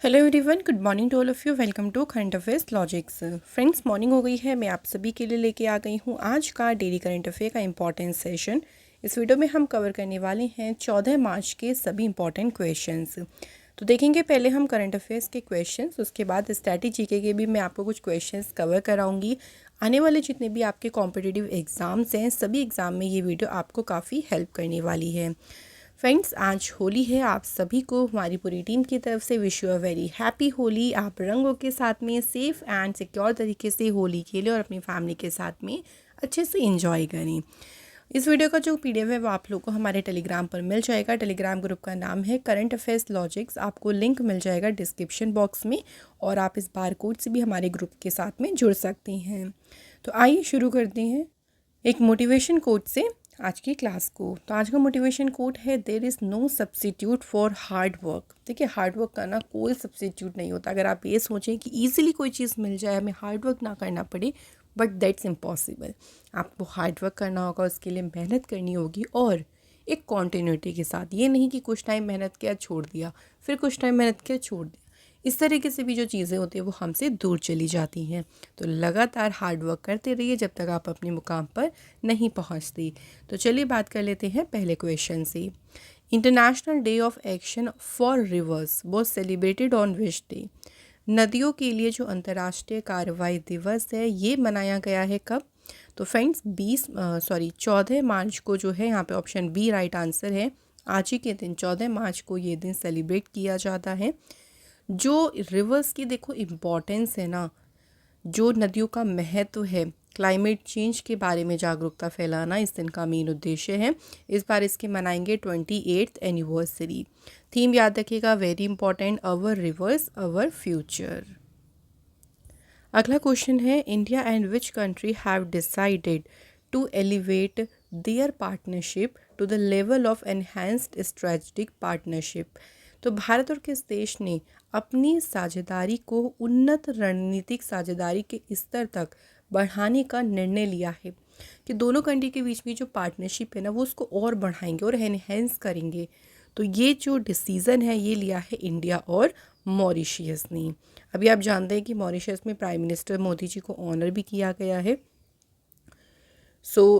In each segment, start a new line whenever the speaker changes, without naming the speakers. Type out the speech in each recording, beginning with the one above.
Hello everyone, good morning to all of you. Welcome to current affairs logics. Friends, morning हो गई है। मैं आप सभी के लिए लेके आ गई हूँ आज का डेली करंट अफेयर का इंपॉर्टेंट सेशन। इस वीडियो में हम कवर करने वाले हैं 14 मार्च के सभी इंपॉर्टेंट क्वेश्चंस। तो देखेंगे पहले हम करंट अफेयर्स के क्वेश्चंस, उसके बाद स्ट्रैटेजी के भी मैं आपको कुछ क्वेश्चंस कवर कराऊंगी। आने वाले जितने भी आपके कॉम्पिटिटिव एग्ज़ाम्स हैं, सभी एग्ज़ाम में ये वीडियो आपको काफ़ी हेल्प करने वाली है। फ्रेंड्स, आज होली है। आप सभी को हमारी पूरी टीम की तरफ से wish you a very happy Holi. आप रंगों के साथ में सेफ़ एंड सिक्योर तरीके से होली खेलें और अपनी फैमिली के साथ में अच्छे से इंजॉय करें। इस वीडियो का जो पीडीएफ है वो आप लोग को हमारे टेलीग्राम पर मिल जाएगा। टेलीग्राम ग्रुप का नाम है करंट अफेयर्स लॉजिक्स। आपको लिंक मिल जाएगा डिस्क्रिप्शन बॉक्स में, और आप इस बार कोड से भी हमारे ग्रुप के साथ में जुड़ सकते हैं। तो आइए शुरू करते हैं एक मोटिवेशन कोट से आज की क्लास को। तो आज का मोटिवेशन कोट है, there is no substitute for hard work. देखिए, हार्ड वर्क करना कोई सब्स्टिट्यूट नहीं होता। अगर आप ये सोचें कि ईजिली कोई चीज़ मिल जाए, हमें हार्ड वर्क ना करना पड़े, बट दैट्स इम्पॉसिबल। आपको हार्ड वर्क करना होगा, उसके लिए मेहनत करनी होगी, और एक कॉन्टीन्यूटी के साथ। ये नहीं कि कुछ टाइम मेहनत किया छोड़ दिया, फिर कुछ टाइम मेहनत किया छोड़ दिया। इस तरीके से भी जो चीज़ें होती हैं वो हमसे दूर चली जाती हैं। तो लगातार हार्ड वर्क करते रहिए जब तक आप अपने मुकाम पर नहीं पहुंचती। तो चलिए बात कर लेते हैं पहले क्वेश्चन से। International day of action for reverse was celebrated on which day. नदियों के लिए जो अंतर्राष्ट्रीय कार्रवाई दिवस है ये मनाया गया है कब? तो फ्रेंड्स 14 मार्च को जो है, यहाँ पे ऑप्शन बी राइट आंसर है। आज ही के दिन 14 मार्च को ये दिन सेलिब्रेट किया जाता है। जो रिवर्स की देखो इम्पॉर्टेंस है ना, जो नदियों का महत्व है, क्लाइमेट चेंज के बारे में जागरूकता फैलाना इस दिन का मेन उद्देश्य है। इस बार इसके मनाएंगे 28th एनिवर्सरी। थीम याद रखिएगा, very important, our rivers our future. अगला क्वेश्चन है, India and which country have decided to elevate their partnership to the level of enhanced strategic partnership. तो भारत और किस देश ने अपनी साझेदारी को उन्नत रणनीतिक साझेदारी के स्तर तक बढ़ाने का निर्णय लिया है? कि दोनों कंट्री के बीच में जो पार्टनरशिप है ना, वो उसको और बढ़ाएंगे और एनहेंस करेंगे। तो ये जो डिसीज़न है ये लिया है इंडिया और मॉरिशियस ने। अभी आप जानते हैं कि मॉरिशस में प्राइम मिनिस्टर मोदी जी को ऑनर भी किया गया है।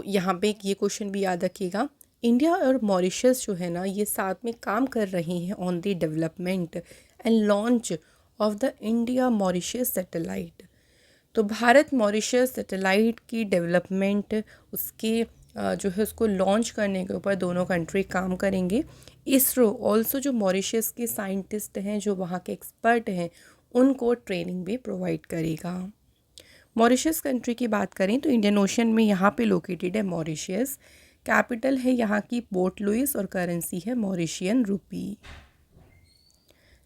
यहाँ पे ये क्वेश्चन भी याद रखिएगा, इंडिया और मॉरिशस जो है ना, ये साथ में काम कर रहे हैं on the development and launch of the India Mauritius satellite. तो भारत मॉरिशस सैटेलाइट की डेवलपमेंट, उसके जो है उसको लॉन्च करने के ऊपर दोनों कंट्री काम करेंगे। इसरो ऑल्सो जो मॉरिशस के साइंटिस्ट हैं, जो वहाँ के एक्सपर्ट हैं, उनको ट्रेनिंग भी प्रोवाइड करेगा। मॉरिशस कंट्री की बात करें तो इंडियन ओशन में यहाँ पे लोकेटेड है मॉरिशस। कैपिटल है यहाँ की पोर्ट लुइस और करेंसी है मॉरिशियन रूपी।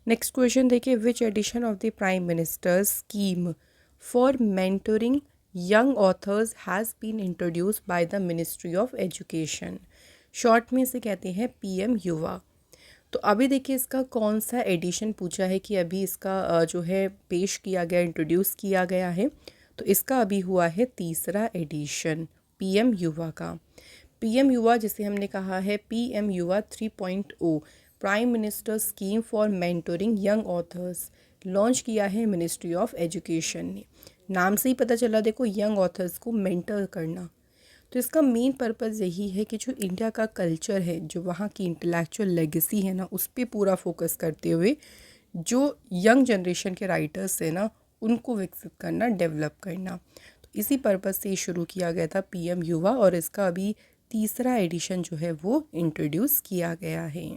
नेक्स्ट क्वेश्चन देखिए, which edition of the prime minister's scheme for mentoring young authors has been introduce by the ministry of education. Short में इसे कहते हैं पीएम युवा। तो अभी देखिए इसका कौन सा एडिशन पूछा है कि अभी इसका जो है पेश किया गया, इंट्रोड्यूस किया गया है। तो इसका अभी हुआ है तीसरा एडिशन पीएम युवा का। पीएम युवा जिसे हमने कहा है पीएम युवा 3.0, prime minister scheme for mentoring young authors, launch किया है मिनिस्ट्री ऑफ एजुकेशन ने। नाम से ही पता चला, देखो, यंग ऑथर्स को मेंटर करना। तो इसका मेन पर्पज़ यही है कि जो इंडिया का कल्चर है, जो वहाँ की इंटेलेक्चुअल लेगेसी है ना, उस पर पूरा फोकस करते हुए जो यंग जनरेशन के राइटर्स हैं ना, उनको विकसित करना, डेवलप करना। तो इसी पर्पज़ से शुरू किया गया था पीएम युवा, और इसका अभी तीसरा एडिशन जो है वो इंट्रोड्यूस किया गया है।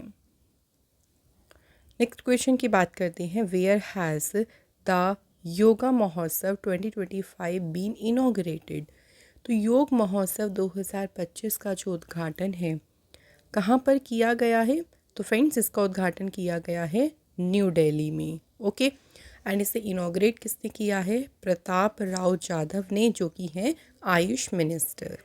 नेक्स्ट क्वेश्चन की बात करते हैं, वेयर हैज़ द योगा महोत्सव 2025 बीन इनॉग्रेटेड। तो योग महोत्सव 2025 का जो उद्घाटन है कहाँ पर किया गया है? तो फ्रेंड्स, इसका उद्घाटन किया गया है न्यू दिल्ली में। ओके, एंड इसे इनॉग्रेट किसने किया है? प्रताप राव जाधव ने, जो कि हैं आयुष मिनिस्टर।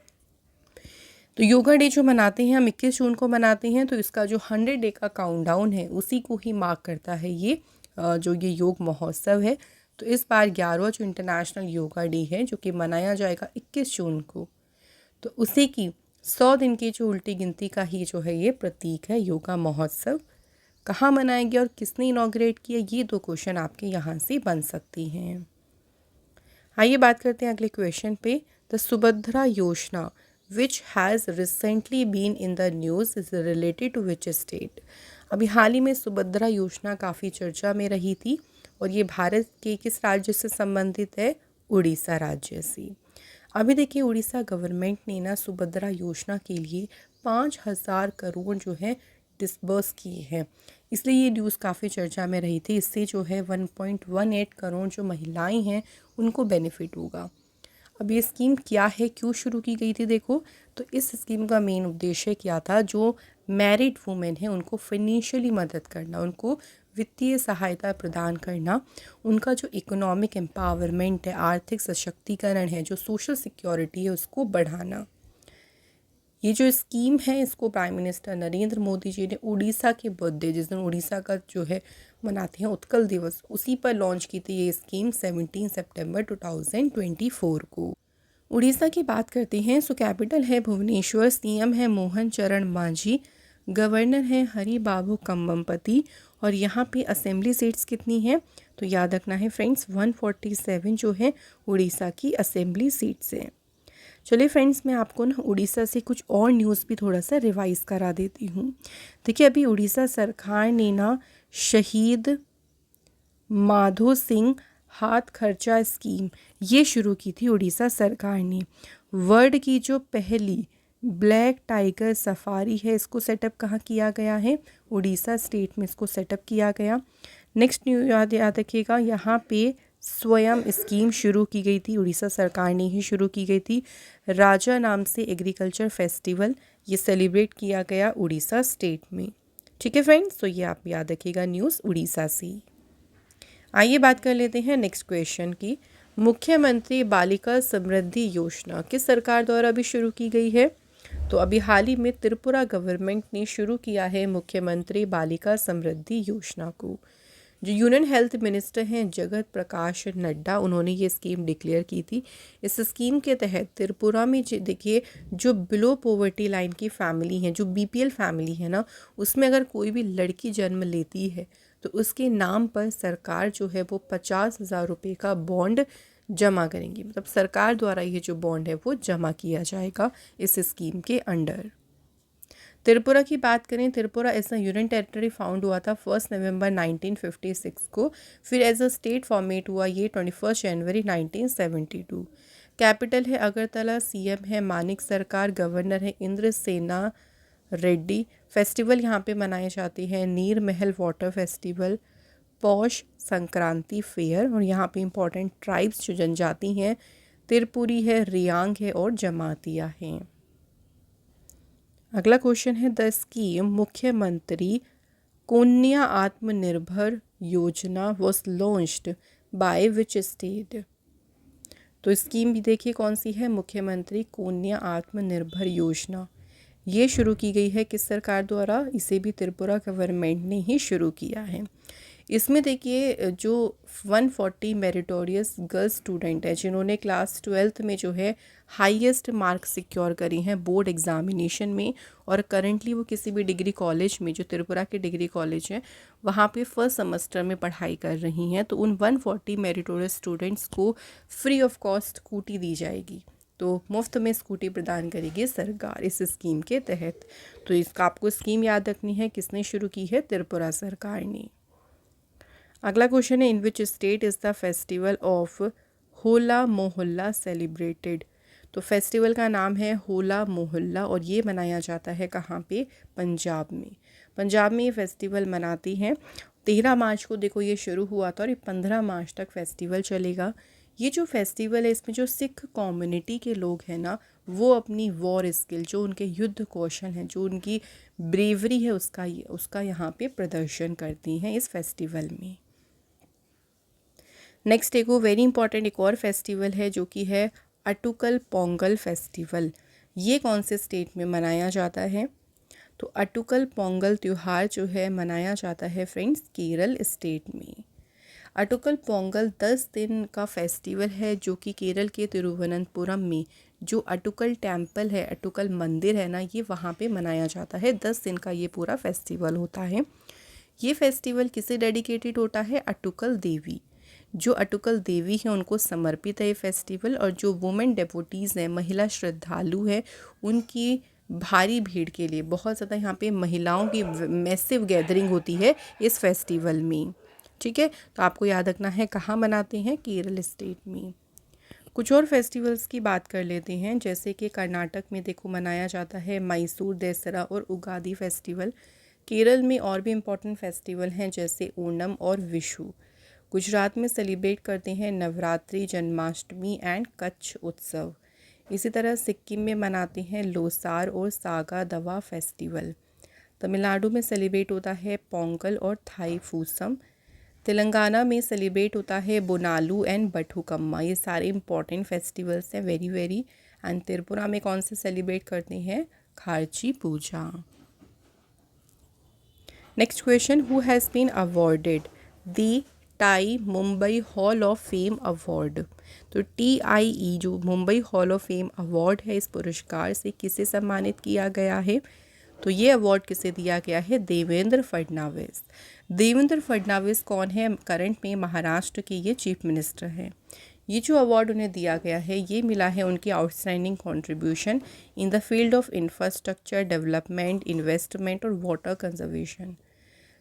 तो योगा डे जो मनाते हैं हम 21 जून को मनाते हैं, तो इसका जो 100 डे का काउंटडाउन है उसी को ही मार्क करता है ये जो ये योग महोत्सव है। तो इस बार 11वां जो इंटरनेशनल योगा डे है, जो कि मनाया जाएगा 21 जून को, तो उसी की 100 दिन की जो उल्टी गिनती का ही जो है ये प्रतीक है योगा महोत्सव कहाँ मनाया गया और किसने इनॉग्रेट किया, ये 2 क्वेश्चन आपके यहाँ से बन सकती हैं। आइए बात करते हैं अगले क्वेश्चन पे। The Subhadra Yojana which has recently been in the news is related to which state. अभी हाल ही में सुभद्रा योजना काफ़ी चर्चा में रही थी और ये भारत के किस राज्य से संबंधित है? उड़ीसा राज्य से। अभी देखिए उड़ीसा गवर्नमेंट ने ना सुभद्रा योजना के लिए 5,000 करोड़ जो है डिसबर्स किए हैं, इसलिए ये न्यूज़ काफ़ी चर्चा में रही थी। इससे जो है 1.18 करोड़ जो महिलाएं हैं उनको बेनिफिट होगा। अब ये स्कीम क्या है, क्यों शुरू की गई थी? देखो, तो इस स्कीम का मेन उद्देश्य क्या था? जो मैरिड वुमेन है उनको फाइनेंशियली मदद करना, उनको वित्तीय सहायता प्रदान करना, उनका जो इकोनॉमिक एम्पावरमेंट है, आर्थिक सशक्तिकरण है, जो सोशल सिक्योरिटी है उसको बढ़ाना। ये जो स्कीम है इसको प्राइम मिनिस्टर नरेंद्र मोदी जी ने उड़ीसा के बर्थडे, जिस दिन उड़ीसा का जो है मनाते हैं उत्कल दिवस, उसी पर लॉन्च की थी ये स्कीम 17 सितंबर 2024 को। उड़ीसा की बात करते हैं सो कैपिटल है भुवनेश्वर, सीएम है मोहन चरण मांझी, गवर्नर है हरि बाबू कम्बमपति और यहाँ पे असेंबली सीट्स कितनी हैं? तो याद रखना है फ्रेंड्स 147 जो है उड़ीसा की असेंबली सीट्स हैं। चलिए फ्रेंड्स, मैं आपको ना उड़ीसा से कुछ और न्यूज़ भी थोड़ा सा रिवाइज करा देती हूँ। देखिए अभी उड़ीसा सरकार ने ना शहीद माधो सिंह हाथ खर्चा स्कीम ये शुरू की थी उड़ीसा सरकार ने। वर्ल्ड की जो पहली ब्लैक टाइगर सफारी है इसको सेटअप कहाँ किया गया है? उड़ीसा स्टेट में इसको सेटअप किया गया। नेक्स्ट न्यूज़ याद रखिएगा, यहाँ पे स्वयं स्कीम शुरू की गई थी, उड़ीसा सरकार ने ही शुरू की गई थी। राजा नाम से एग्रीकल्चर फेस्टिवल ये सेलिब्रेट किया गया उड़ीसा स्टेट में। ठीक है फ्रेंड्स, तो ये आप याद रखिएगा न्यूज़ उड़ीसा से। आइए बात कर लेते हैं नेक्स्ट क्वेश्चन की। मुख्यमंत्री बालिका समृद्धि योजना किस सरकार द्वारा भी शुरू की गई है? तो अभी हाल ही में त्रिपुरा गवर्नमेंट ने शुरू किया है मुख्यमंत्री बालिका समृद्धि योजना को। जो यूनियन हेल्थ मिनिस्टर हैं जगत प्रकाश नड्डा, उन्होंने ये स्कीम डिक्लेयर की थी। इस स्कीम के तहत त्रिपुरा में देखिए जो बिलो पॉवर्टी लाइन की फैमिली हैं, जो बीपीएल फैमिली है ना, उसमें अगर कोई भी लड़की जन्म लेती है तो उसके नाम पर सरकार जो है वो 50,000 रुपये का बॉन्ड जमा करेंगी। मतलब सरकार द्वारा ये जो बॉन्ड है वो जमा किया जाएगा इस स्कीम के अंडर। त्रिपुरा की बात करें, Tripura as a union territory found हुआ था 1 नवंबर 1956 को, फिर एज अ स्टेट फॉर्मेट हुआ ये 21 जनवरी 1972। कैपिटल है अगरतला, सीएम है मानिक सरकार, गवर्नर है इंद्र सेना रेड्डी। फेस्टिवल यहाँ पे मनाए जाते हैं नीर महल वाटर फेस्टिवल, पौष संक्रांति फेयर, और यहाँ पे इंपॉर्टेंट ट्राइब्स जो जनजाति हैं त्रिपुरी है, रियांग है और जमातिया हैं। अगला क्वेश्चन है द स्कीम मुख्यमंत्री कन्या आत्मनिर्भर योजना was launched by which state. तो स्कीम भी देखिए कौन सी है, मुख्यमंत्री कन्या आत्मनिर्भर योजना। ये शुरू की गई है किस सरकार द्वारा? इसे भी त्रिपुरा गवर्नमेंट ने ही शुरू किया है। इसमें देखिए जो 140 मेरिटोरियस गर्ल्स स्टूडेंट है जिन्होंने क्लास 12th में जो है हाईएस्ट मार्क्स सिक्योर करी हैं बोर्ड एग्जामिनेशन में, और करंटली वो किसी भी डिग्री कॉलेज में, जो त्रिपुरा के डिग्री कॉलेज हैं वहाँ पे फर्स्ट सेमेस्टर में पढ़ाई कर रही हैं, तो उन 140 मेरिटोरियस स्टूडेंट्स को फ्री ऑफ कॉस्ट स्कूटी दी जाएगी। तो मुफ्त में स्कूटी प्रदान करेगी सरकार इस स्कीम के तहत। तो इसका आपको स्कीम याद रखनी है, किसने शुरू की है? त्रिपुरा सरकार ने। अगला क्वेश्चन है in which state is the festival of Hola Mohalla celebrated. तो फेस्टिवल का नाम है होला मोहल्ला और ये मनाया जाता है कहाँ पे? पंजाब में। पंजाब में ये फेस्टिवल मनाती हैं। 13 मार्च को देखो ये शुरू हुआ था और ये 15 मार्च तक फेस्टिवल चलेगा। ये जो फेस्टिवल है इसमें जो सिख कम्युनिटी के लोग हैं ना, वो अपनी वॉर स्किल, जो उनके युद्ध कौशल हैं, जो उनकी ब्रेवरी है उसका यहाँ पे प्रदर्शन करती हैं इस फेस्टिवल में। नेक्स्ट एक वेरी इंपॉर्टेंट एक और फेस्टिवल है जो कि है अटुकल पोंगल फेस्टिवल। ये कौन से स्टेट में मनाया जाता है? तो अटुकल पोंगल त्यौहार जो है मनाया जाता है फ्रेंड्स केरल स्टेट में। अटुकल पोंगल 10 दिन का फेस्टिवल है जो कि केरल के तिरुवनंतपुरम में जो अटुकल टेम्पल है, अटुकल मंदिर है ना, ये वहाँ पे मनाया जाता है। 10 दिन का ये पूरा फेस्टिवल होता है। ये फेस्टिवल किसे डेडिकेटेड होता है? अटुकल देवी। जो अटुकल देवी हैं उनको समर्पित है ये फेस्टिवल। और जो वुमेन डेवोटीज़ हैं, महिला श्रद्धालु हैं, उनकी भारी भीड़ के लिए बहुत ज़्यादा यहाँ पे महिलाओं की मैसिव गैदरिंग होती है इस फेस्टिवल में। ठीक है, तो आपको याद रखना है कहाँ मनाते हैं? केरल स्टेट में। कुछ और फेस्टिवल्स की बात कर लेते हैं, जैसे कि कर्नाटक में देखो मनाया जाता है मैसूर दशहरा और उगादी फेस्टिवल। केरल में और भी इम्पोर्टेंट फेस्टिवल हैं जैसे ओणम और विशु। गुजरात में सेलिब्रेट करते हैं नवरात्रि, जन्माष्टमी एंड कच्छ उत्सव। इसी तरह सिक्किम में मनाते हैं लोसार और सागा दवा फेस्टिवल। तमिलनाडु में सेलिब्रेट होता है पोंगल और थाई फूसम। तेलंगाना में सेलिब्रेट होता है बोनालू एंड बथुकम्मा। ये सारे इंपॉर्टेंट फेस्टिवल्स हैं, वेरी वेरी। एंड त्रिपुरा में कौन से सेलिब्रेट करते हैं? Kharchi Puja. Next question, who has been awarded the TIE Mumbai hall of fame award? तो TIE जो Mumbai hall of fame award है, इस पुरस्कार से किसे सम्मानित किया गया है? तो ये अवार्ड किसे दिया गया है? देवेंद्र फडणवीस। देवेंद्र फडणवीस कौन है? करंट में महाराष्ट्र के ये चीफ मिनिस्टर हैं। ये जो अवार्ड उन्हें दिया गया है ये मिला है उनकी outstanding contribution in the field of infrastructure development, investment और वाटर कंजर्वेशन।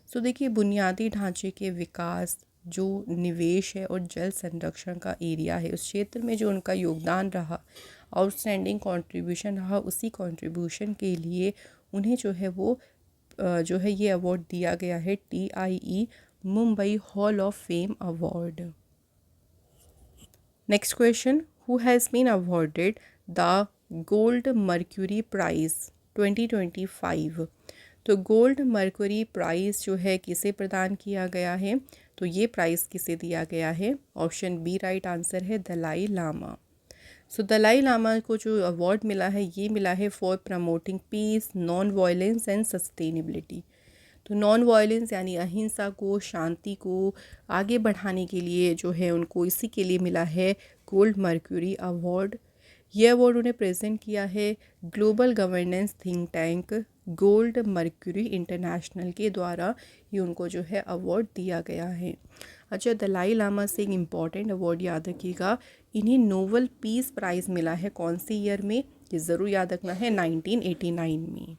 सो देखिए, बुनियादी ढांचे के विकास, जो निवेश है और जल संरक्षण का एरिया है, उस क्षेत्र में जो उनका योगदान रहा, आउटस्टैंडिंग कंट्रीब्यूशन रहा, उसी कंट्रीब्यूशन के लिए उन्हें जो है वो जो है ये अवार्ड दिया गया है, TIE Mumbai hall of fame award. Next question, who has been awarded the gold mercury prize 2025? तो गोल्ड मर्क्यूरी प्राइज़ जो है किसे प्रदान किया गया है? तो ये प्राइज़ किसे दिया गया है? ऑप्शन बी राइट आंसर है, दलाई लामा। सो दलाई लामा को जो अवार्ड मिला है ये मिला है for promoting peace, non violence and sustainability. तो नॉन वायलेंस यानी अहिंसा को, शांति को आगे बढ़ाने के लिए जो है उनको इसी के लिए मिला है गोल्ड मर्क्यूरी अवार्ड। ये अवार्ड उन्हें प्रेजेंट किया है global governance think tank gold mercury international के द्वारा ये उनको जो है अवार्ड दिया गया है। अच्छा, दलाई लामा से एक इम्पॉर्टेंट अवार्ड याद रखिएगा, इन्हें नोबल पीस प्राइज़ मिला है कौन सी ईयर में? ये ज़रूर याद रखना है, 1989 में।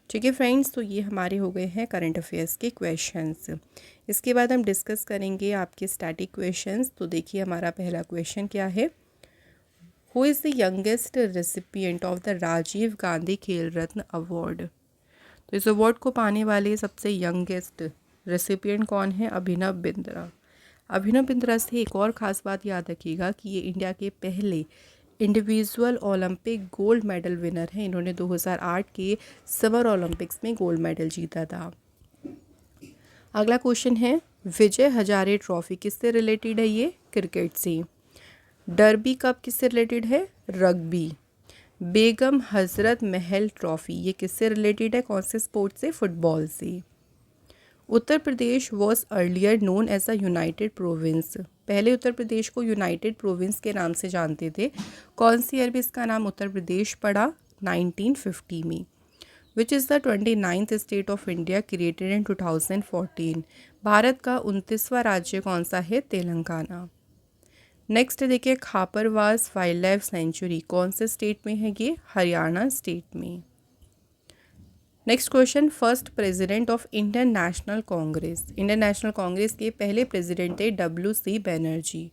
ठीक है फ्रेंड्स, तो ये हमारे हो गए हैं करंट अफेयर्स के क्वेश्चंस। इसके बाद हम डिस्कस करेंगे आपके स्टैटिक क्वेश्चंस। तो देखिए हमारा पहला क्वेश्चन क्या है? Who is the youngest recipient of the Rajiv Gandhi Khel Ratna award? तो इस अवार्ड को पाने वाले सबसे यंगेस्ट रेसिपिएंट कौन है? अभिनव बिंद्रा। अभिनव बिंद्रा से एक और ख़ास बात याद रखिएगा कि ये इंडिया के पहले individual Olympic gold medal winner हैं। इन्होंने 2008 के समर ओलंपिक्स में गोल्ड मेडल जीता था। अगला क्वेश्चन है, विजय हजारे ट्रॉफी किससे रिलेटेड है? ये क्रिकेट से। डर्बी कप किससे रिलेटेड है? रग्बी। बेगम हजरत महल ट्रॉफी ये किससे रिलेटेड है? कौन से स्पोर्ट से? फुटबॉल से। Uttar Pradesh was earlier known as a United Province. पहले उत्तर प्रदेश को यूनाइटेड प्रोविंस के नाम से जानते थे। कौन सी ईयर में इसका नाम उत्तर प्रदेश पड़ा? 1950 में। Which is the 29th state of India created in 2014? Bharat का 29वां राज्य कौन सा है? तेलंगाना। नेक्स्ट देखिए, खापरवास वाइल्ड लाइफ सेंचुरी कौन से स्टेट में है? ये हरियाणा स्टेट में। Next question, first president of Indian national Congress. Indian national Congress के पहले प्रेसिडेंट थे WC Banerjee.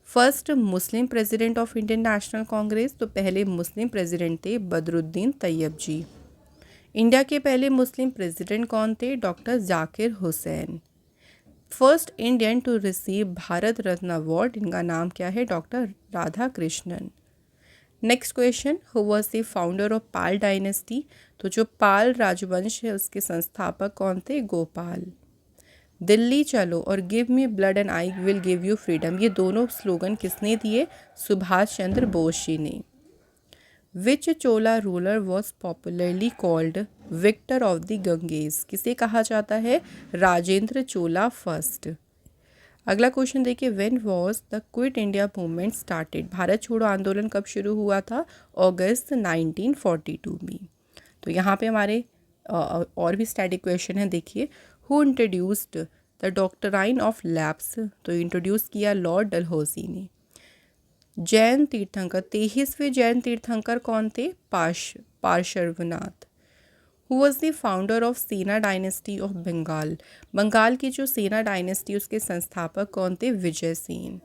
First Muslim president of Indian national Congress, तो पहले मुस्लिम प्रेसिडेंट थे बदरुद्दीन तैयब जी। इंडिया के पहले मुस्लिम प्रेसिडेंट कौन थे? Doctor Zakir Hussain. First Indian to receive Bharat Ratna award, इनका नाम क्या है? Doctor Radhakrishnan. Next question, who was the founder of Pala dynasty? तो जो पाल राजवंश है उसके संस्थापक कौन थे? गोपाल। दिल्ली चलो और give me blood and I will give you freedom, ये दोनों स्लोगन किसने दिए? सुभाष चंद्र बोस जी ने। Which Chola ruler was popularly called victor of the Ganges? किसे कहा जाता है? राजेंद्र चोला फर्स्ट। अगला क्वेश्चन देखिए, when was the quit India movement started? Bharat छोड़ो आंदोलन कब शुरू हुआ था? अगस्त 1942 में। तो यहाँ पे हमारे और भी स्टैटिक क्वेश्चन है, देखिए, who introduced the doctrine of lapse, तो इंट्रोड्यूस किया लॉर्ड डलहौजी ने। जैन तीर्थंकर, 23वें जैन तीर्थंकर कौन थे? Parshvanath. Who was the founder of Sena dynasty of Bengal, Bengal की जो सेना डायनेस्टी उसके संस्थापक कौन थे? Vijay Sen.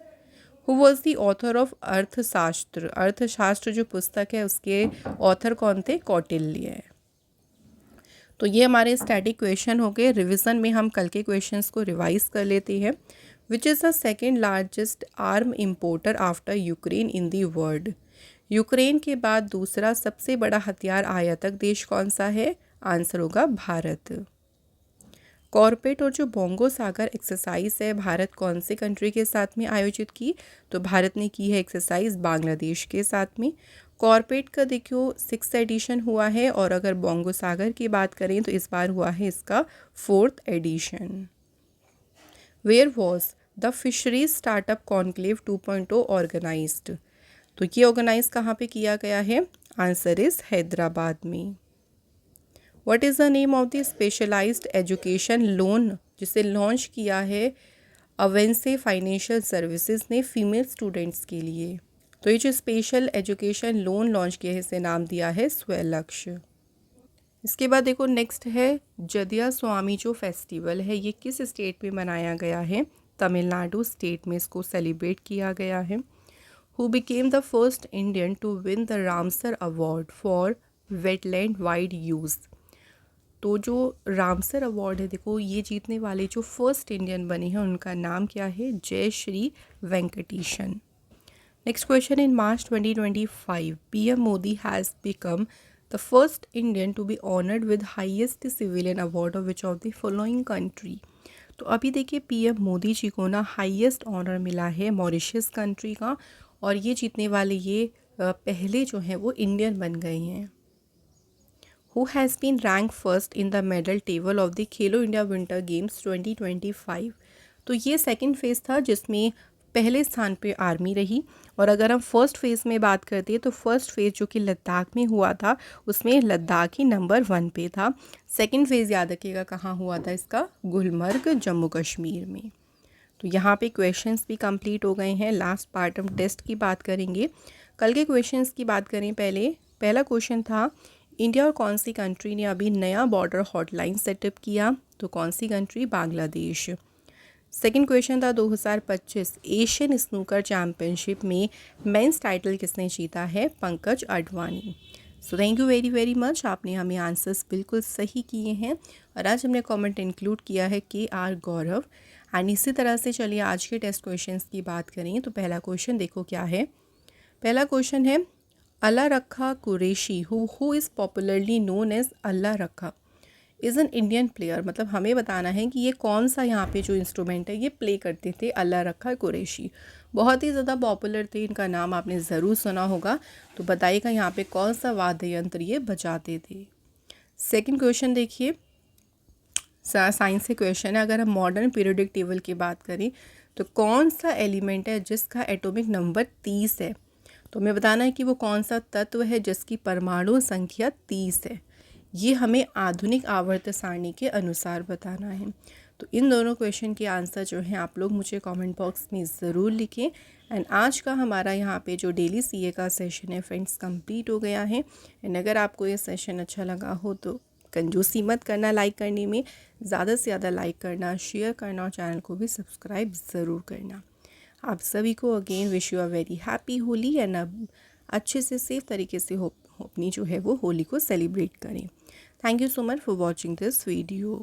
Who was the author of Arthashastra, Arthashastra जो पुस्तक है उसके ऑथर कौन थे? कौटिल्य। तो ये हमारे स्टैटिक क्वेश्चन हो गए। रिवीजन में हम कल के क्वेश्चंस को रिवाइज कर लेते हैं। Which is the second largest arm importer after Ukraine in the world, Ukraine के बाद दूसरा सबसे बड़ा हथियार आयातक देश कौन सा है? आंसर होगा भारत। कॉर्पेट और जो बोंगो सागर एक्सरसाइज है भारत कौन से कंट्री के साथ में आयोजित की? तो भारत ने की है एक्सरसाइज बांग्लादेश के साथ में। कॉर्पेट का देखियो 6th एडिशन हुआ है और अगर बोंगो सागर की बात करें तो इस बार हुआ है इसका 4th edition. Where was the fisheries startup conclave 2.0 organized, तो ये ऑर्गेनाइज कहाँ पे किया गया है? आंसर इज हैदराबाद में। What is the name of the specialized education loan जिसे लॉन्च किया है अवेंसे फाइनेंशियल सर्विसेज ने फीमेल स्टूडेंट्स के लिए? तो ये जो स्पेशल एजुकेशन लोन लॉन्च किया है इसे नाम दिया है स्वलक्ष्य। इसके बाद देखो नेक्स्ट है जदिया स्वामी जो फेस्टिवल है ये किस स्टेट में मनाया गया है? तमिलनाडु स्टेट में इसको सेलिब्रेट किया गया है। Who became the first Indian to win the Ramsar award for wetland wide use, तो जो रामसर अवार्ड है देखो ये जीतने वाले जो फर्स्ट इंडियन बने हैं उनका नाम क्या है? Jai Shri Venkatesan. Next question, in March 2025 PM Modi has become the first Indian to be honoured with highest civilian award of which of the following country, तो अभी देखिए पीएम मोदी जी को ना हाईएस्ट ऑनर मिला है मॉरिशस कंट्री का और ये जीतने वाले ये पहले जो हैं वो इंडियन बन गए हैं। Who has been rank first in the medal table of the Khelo India winter games 2025, तो ये सेकंड फेज़ था जिसमें पहले स्थान पे आर्मी रही और अगर हम फर्स्ट फेज़ में बात करते हैं तो फर्स्ट फेज़ जो कि लद्दाख में हुआ था उसमें लद्दाख ही नंबर 1 पे था। सेकंड फेज़ याद रखिएगा कहाँ हुआ था इसका? गुलमर्ग जम्मू कश्मीर में। तो यहाँ पे क्वेश्चंस भी कंप्लीट हो गए हैं। लास्ट पार्ट हम टेस्ट की बात करेंगे। कल के क्वेश्चंस की बात करें पहला क्वेश्चन था इंडिया और कौन सी कंट्री ने अभी नया बॉर्डर हॉटलाइन सेटअप किया? तो कौन सी कंट्री? बांग्लादेश। सेकंड क्वेश्चन था 2025 एशियन स्नूकर चैम्पियनशिप में मेंस टाइटल किसने जीता है? Pankaj Advani. So thank you very very much, आपने हमें आंसर्स बिल्कुल सही किए हैं और आज हमने कमेंट इंक्लूड किया है KR गौरव। एंड इसी तरह से चलिए आज के टेस्ट क्वेश्चंस की बात करें तो पहला क्वेश्चन देखो क्या है। पहला क्वेश्चन है Alla Rakha Qureshi who is popularly known as Alla Rakha is an Indian player, मतलब हमें बताना है कि ये कौन सा यहाँ पे जो इंस्ट्रूमेंट है ये प्ले करते थे। अल्लाह रखा कुरैशी बहुत ही ज़्यादा पॉपुलर थे, इनका नाम आपने ज़रूर सुना होगा। तो बताइएगा यहाँ पे कौन सा वाद्य यंत्र ये बजाते थे। सेकंड क्वेश्चन देखिए साइंस से क्वेश्चन है, अगर हम मॉडर्न पीरियोडिक टेबल की बात करें तो कौन सा एलिमेंट है जिसका एटॉमिक नंबर 30 है? तो हमें बताना है कि वो कौन सा तत्व है जिसकी परमाणु संख्या 30 है। ये हमें आधुनिक आवर्त सारणी के अनुसार बताना है। तो इन दोनों क्वेश्चन के आंसर जो हैं आप लोग मुझे कमेंट बॉक्स में ज़रूर लिखें। एंड आज का हमारा यहाँ पे जो डेली CA का सेशन है फ्रेंड्स कंप्लीट हो गया है। एंड अगर आपको ये सेशन अच्छा लगा हो तो कंजूसी मत करना लाइक करने में, ज़्यादा से ज़्यादा लाइक करना, शेयर करना और चैनल को भी सब्सक्राइब ज़रूर करना। आप सभी को again wish you a very happy Holi and अच्छे से सेफ तरीके से अपनी जो है वो होली को सेलिब्रेट करें। Thank you so much for watching this video.